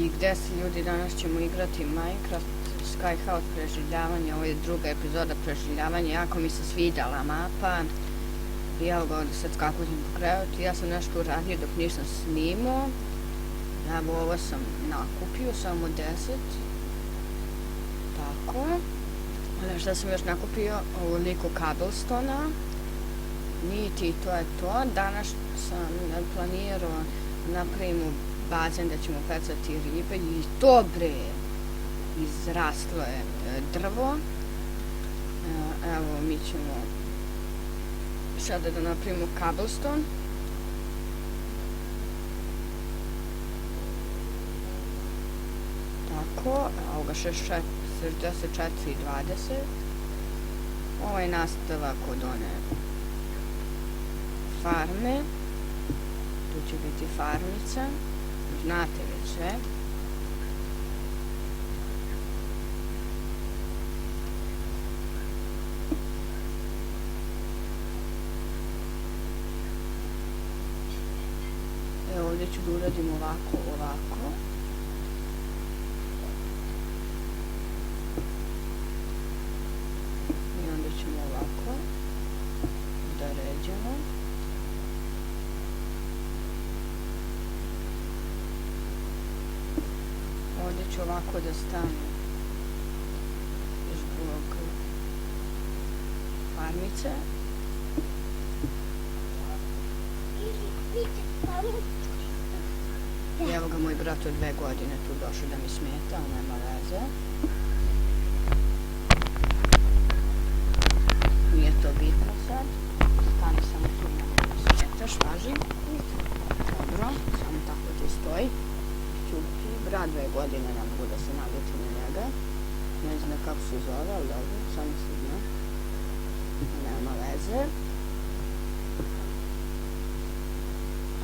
I gde se ljudi, danas ćemo igrati Minecraft Skyhouse preživljavanje, ovo je druga epizoda preživljavanja, jako mi se svidjela mapa. I evo ga ovdje sad kako ćemo pokrenuti, ja sam nešto uradio dok nisam snimao. Evo ovo sam nakupio, samo 10. Tako. Ali šta sam još nakupio, ovoliko cobblestona. Niti to je to, danas sam planirao napravimo bazen da ćemo pecati ribe i to bre, izraslo je drvo. Evo mi ćemo sada da napravimo cobblestone. Tako, evo ga 64 i 20. Ovo je nastavak od one farme. Tu će biti farmica. Znate već sve. Evo ovdje ću da uradim ovako. I onda ćemo ovako da ređemo. Ovdje ću ovako da stavim zbog farmice. I evo ga moj brat od 2 godine tu došao da mi smeta, ali nema veze. Nije to bitno sad. Stani samo tu, nema da smetaš, važi. Dobro, samo tako ti stoji. Čuti, brat 2 godine, ne mogu da se naljutim na njega. Ne znam kako se zove, ali dobro, samo se zna. Nema veze.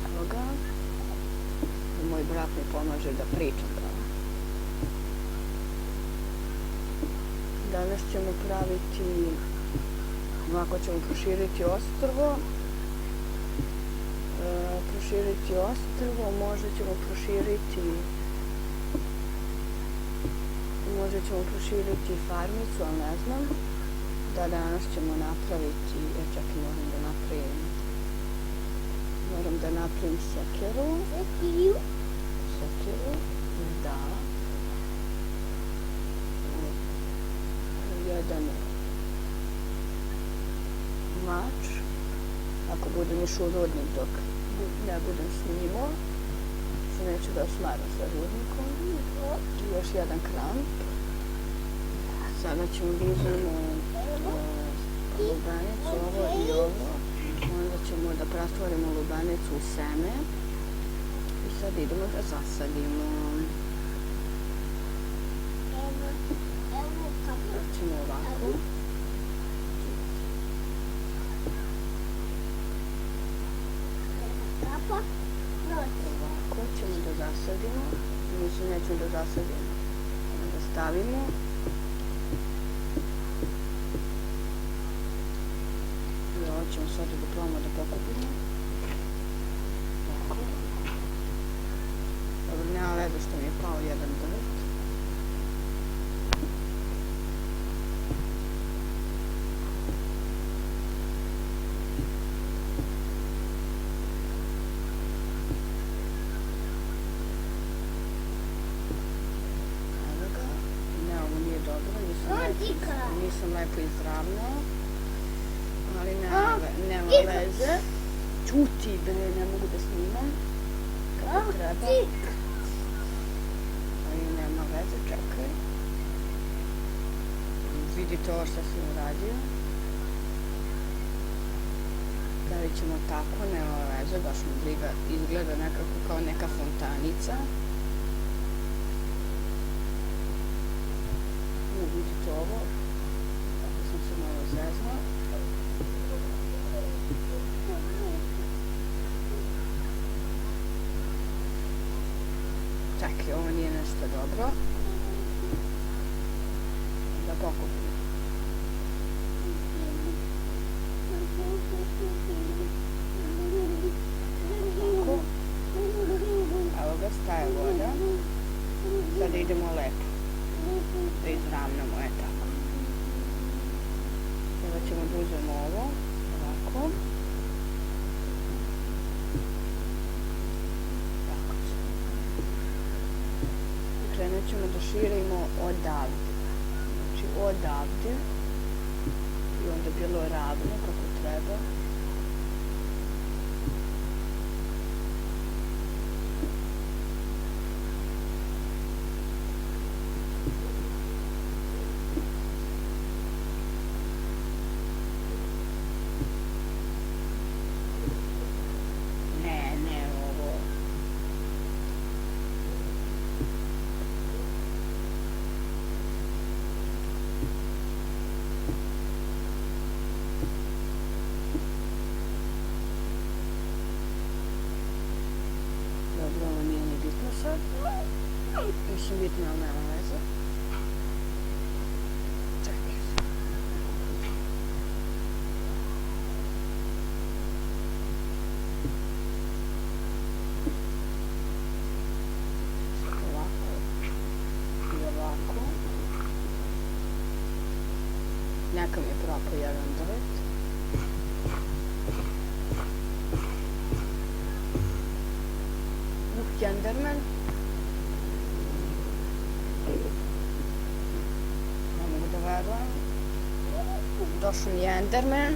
Evo ga. I moj brat mi pomaže da pričam kao. Danas ćemo praviti, ovako ćemo proširiti ostrvo. Možda ćemo proširiti farmicu, ali ne znam. Da danas ćemo napraviti, čak i moram da napravim sekeru. Da. Jedan mač. Ako budem išao u rudnik dok ne budem snimao, što neću da smaram sa rudnikom. I još jedan kramp. Sada ćemo da uzmemo lubenicu, ovo i ovo. Onda ćemo da pretvorimo lubenicu u seme. I sad idemo da zasadimo. Ćemo ovako. Ovako ćemo da zasadimo. Mislim, nećemo da zasadimo. Da stavimo. I ovo ćemo sad da probamo da pokupimo. Tako. Dobro, nema veze što mi je pao jedan drt. Nisam lepo izravnao, ali nema veze. Čuti bre, ne mogu da snimam kako treba. Ali nema veze, čekaj. Vidite ovo što sam uradio. Pravit ćemo tako, nema veze, baš mi izgleda nekako kao neka fontanica. Vidite ovo, tako sam se malo zeznao. Čekaj, ovo nije nešto dobro. Da pokupim. Tako. Evo ga, staje voda. Sada idemo lepo. Da izravnamo, tako. Sada ćemo da uzmemo ovo, ovako. Tako će. Krenut ćemo da širimo odavde. Znači odavde. I onda bilo ravno kako treba. Dobro, ovo nije ni bitno sad. Mislim bitno, ali nema veze. Čekaj. Ovako. I ovako. Neka mi je propao jedan dret. Enderman. Ne mogu da verujem. Došao mi je Enderman.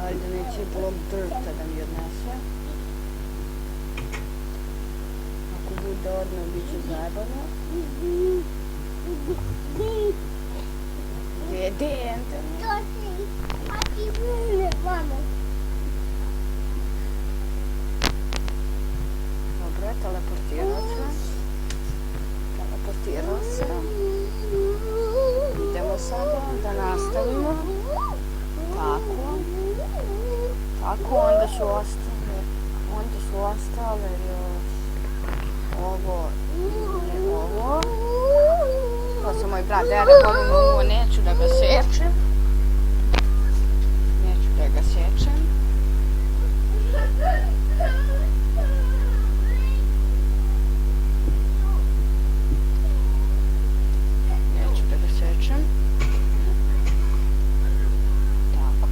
Ajde, neće blok drta da mi odnese. Ako bude odmah, bit će zajebano. Gdje je Enderman? Dobro, teleportirao se. Idemo sada da nastavimo. Tako. Tako, onda su ostale još ovo i ovo. To se moj brat dere, ovo neću da ga sečem. Da ga sečem. Neću da ga sečem. Tako,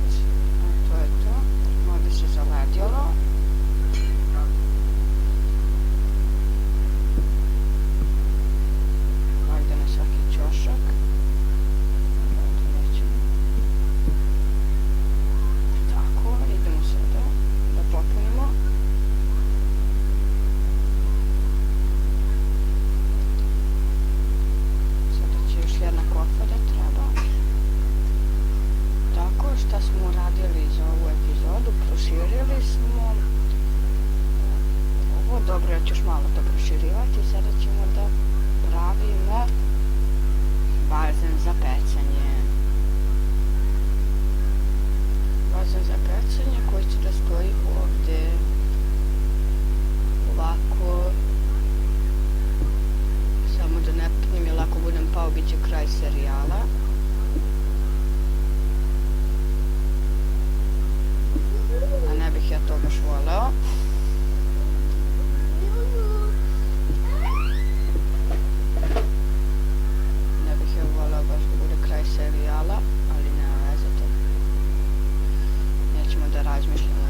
to je to. Ovdje se zaledjelo. Ovdje na svaki ćošak. Šta smo uradili za ovu epizodu? Proširili smo ovo, dobro, ja ću još malo to proširivati. Sada ćemo da pravimo bazen za pecanje. Bazen za pecanje koji će da stoji ovdje. Ovako. Samo da ne pnim, jer ako budem pao, bit će kraj serijala. A ne bih ja to baš voleo. Ne bih ja voleo baš da bude kraj serijala, ali nema veze to. Nećemo da razmišljamo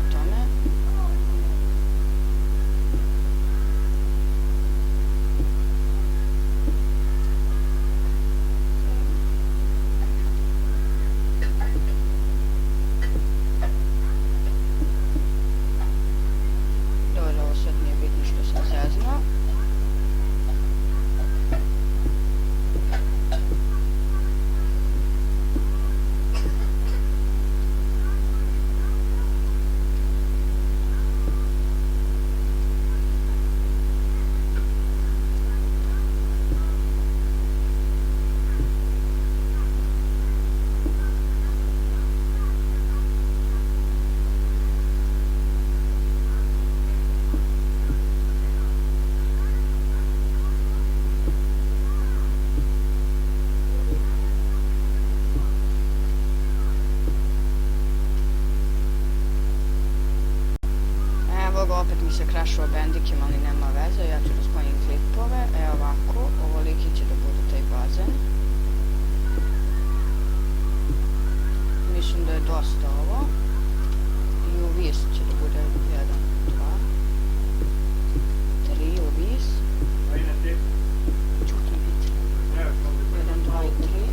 toga opet mi se crashao Bandicam, ali nema veze, ja ću da spojim klipove. Evo ovako, ovoliki će da bude taj bazen. Mislim da je dosta ovo. I uvis će da bude 1, 2, 3 uvis. Čutno biti. 1, 2 i 3.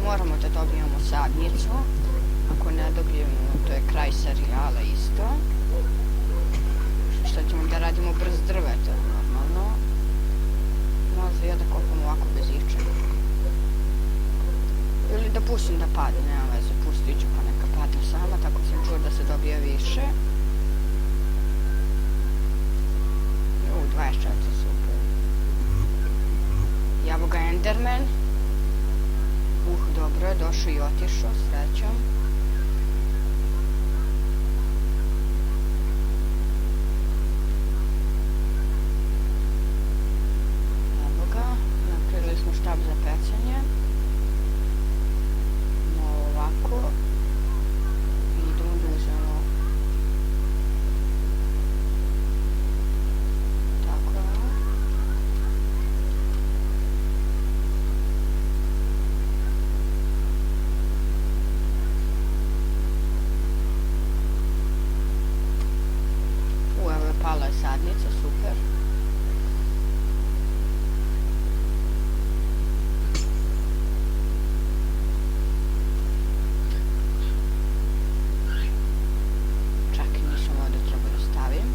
Moramo da dobijemo sadnicu, ako ne dobijemo, to je kraj serijala isto. Šta ćemo da radimo brz drveta, normalno. Možda ja da kopam ovako bez ičega. Ili da pustim da padne, nema veze, pustit ću pa neka padne sama, tako sam čuo da se dobije više. 24, super. Javo ga Enderman. Dobro je, došao i otišao, srećom. Evo ga, napravili smo štab za pecanje. No ovako. Idemo da uzmemo. Tako je. Pala je sadnica, super. Čak i nisam ovdje treba da stavim.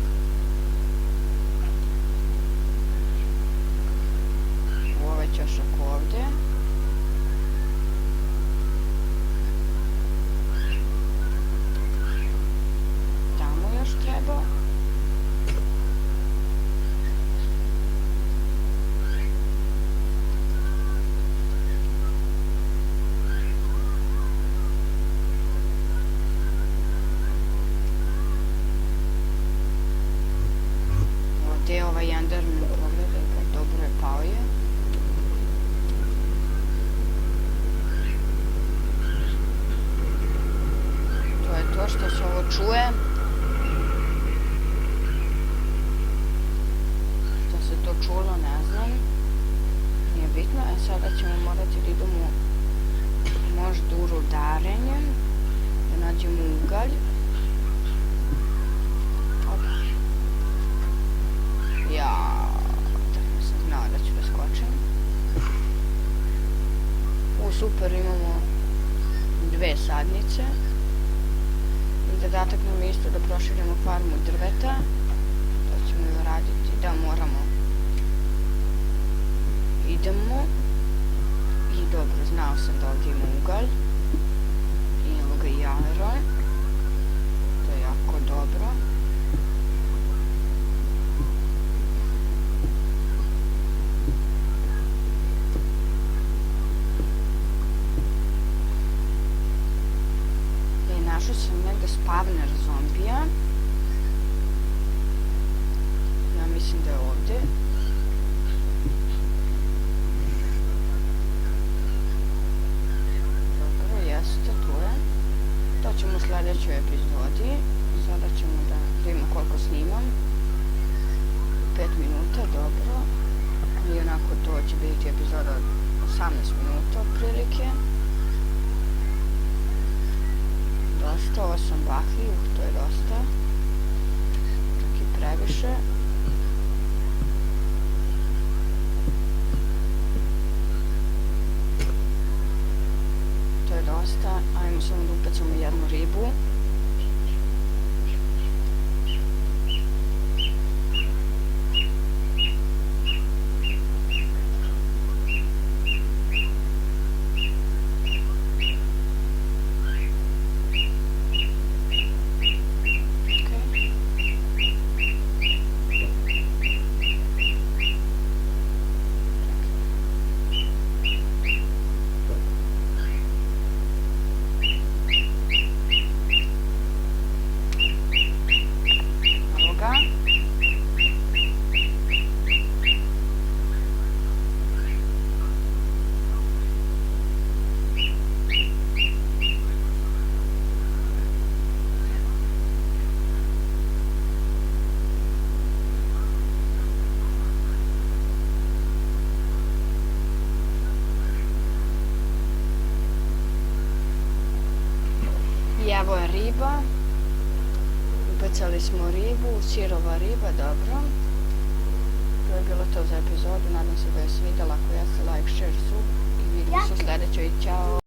U ovaj ćošak ovdje. Tamo još treba. Gdje je ovaj Enderman, pogledaj ga, dobro je, pao je. To je to što se ovo čuje. Što se to čulo, ne znam. Nije bitno, sada ćemo morati da idemo možda u rudarenje, da nađemo ugalj. Ja, tako sam znao da ću da skočim. Super, imamo 2 sadnice. Zadatak nam je isto da proširimo farmu drveta. To ćemo i raditi, da moramo. Idemo. I dobro, znao sam da ovdje ima ugalj. I evo ga i aeron. To je jako dobro. Našao sam negdje spawner zombija. Ja mislim da je ovdje. Dobro, jeste, tu je. To ćemo u sljedećoj epizodi. Sada ćemo da vidimo koliko snimam. 5 minuta, dobro. dobro. I onako to će biti epizoda od 18 minuta otprilike. Dosta, ovo sam bahli, to je dosta. Čak i previše. To je dosta, ajmo samo da upecamo jednu ribu. I evo je riba. Upecali smo ribu, sirova riba, dobro. To je bilo to za epizodu, nadam se da je svidjela. Ako jeste, like, share, sub i vidimo se u sljedećoj. Ćao!